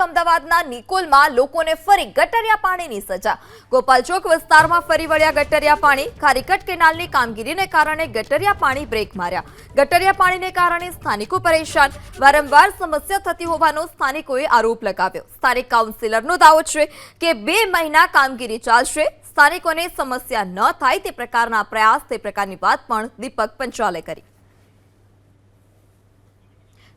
અમદાવાદના નિકોલમાં લોકોને ફરી ગટરિયા પાણીની સજા। ગોપાલ ચોક વિસ્તારમાં ફરી વળ્યા ગટરિયા પાણી। ખારીકટ કેનાલની કામગીરીને કારણે ગટરિયા પાણી બ્રેક માર્યા। ગટરિયા પાણીને કારણે સ્થાનિકો પરેશાન। વારંવાર સમસ્યા થતી હોવાનો સ્થાનિકોએ આરોપ લગાવ્યો। સ્થાનિક કાઉન્સિલરનો દાવો છે કે 2 મહિના કામગીરી ચાલશે। સ્થાનિકોને સમસ્યા ન થાય તે પ્રકારના પ્રયાસ, તે પ્રકારની વાત પણ દીપક પંચાલે કરી।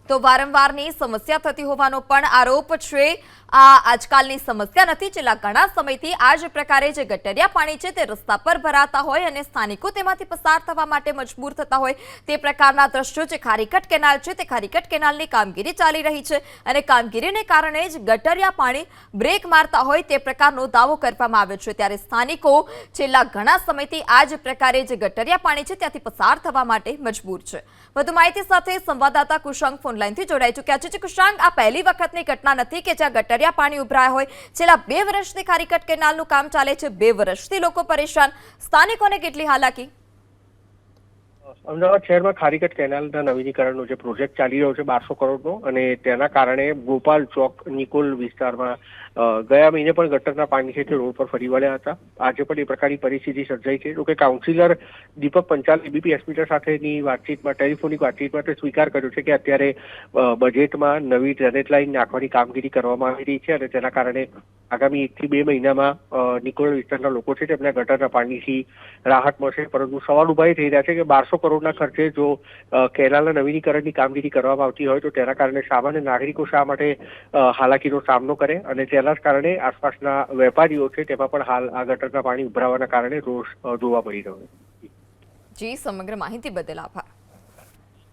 તો વારંવારની સમસ્યા થતી હોવાનો પણ આરોપ છે। આ આજકાલની સમસ્યા નથી, છેલ્લા ઘણા સમયથી આ જ પ્રકારે જે ગટરિયા પાણી છે તે રસ્તા પર ભરાતા હોય અને સ્થાનિકો તેમાંથી પસાર થવા માટે મજબૂર થતા હોય તે પ્રકારના દ્રશ્યો છે। ખારીકટ કેનાલ છે તે ખારીકટ કેનાલની કામગીરી ચાલી રહી છે અને કામગીરીને કારણે જ ગટરિયા પાણી બ્રેક મારતા હોય તે પ્રકારનો દાવો કરવામાં આવ્યો છે। ત્યારે સ્થાનિકો છેલ્લા ઘણા સમયથી આ જ પ્રકારે જે ગટરિયા પાણી છે ત્યાંથી પસાર થવા માટે મજબૂર છે। વધુ માહિતી સાથે સંવાદદાતા કુશાંગ ફોનલાઈનથી જોડાઈ ચૂક્યા છે। કુશાંગ, આ પહેલી વખતની ઘટના નથી કે જ્યાં ગટરિયા પાણી ઉભરાયા હોય। છેલ્લા 2 વર્ષથી ખારીકટ કેનાલનું કામ ચાલે છે, 2 વર્ષથી લોકો પરેશાન। સ્થાનિકોને કેટલી હાલાકી? અમદાવાદ શહેરમાં ખારીકટ કેનાલના નવીનીકરણનો જે પ્રોજેક્ટ ચાલી રહ્યો છે 1200 કરોડનો, અને તેના કારણે ગોપાલ ચોક નિકોલ વિસ્તારમાં ગયા મહિને પણ ગટરના પાણી છે તે રોડ પર ફરી વળ્યા હતા। આજે પણ એ પ્રકારની પરિસ્થિતિ સર્જાઈ છે। જોકે કાઉન્સિલર દીપક પંચાલ એબીપી એસ્મિટર સાથેની વાતચીતમાં, ટેલિફોનિક વાતચીતમાં તે સ્વીકાર કર્યો છે કે અત્યારે બજેટમાં નવી ડ્રેનેજ લાઇન નાખવાની કામગીરી કરવામાં આવી રહી છે અને તેના કારણે આગામી 1 થી 2 મહિનામાં નિકોલ વિસ્તારના લોકો છે તેમને ગટરના પાણીથી રાહત મળશે। પરંતુ સવાલ ઉભા થઈ રહ્યા છે કે 1200 કરોડના ખર્ચે જો કેનાલના નવીનીકરણની કામગીરી કરવામાં આવતી હોય તો તેના કારણે સામાન્ય નાગરિકો શા માટે હાલાકીનો સામનો કરે, અને તેના જ કારણે આસપાસના વેપારીઓ છે તેમાં પણ હાલ આ ગટરના પાણી ઉભરાવાના કારણે રોષ જોવા મળી રહ્યો છે। જી, સમગ્ર માહિતી બદલ આભાર।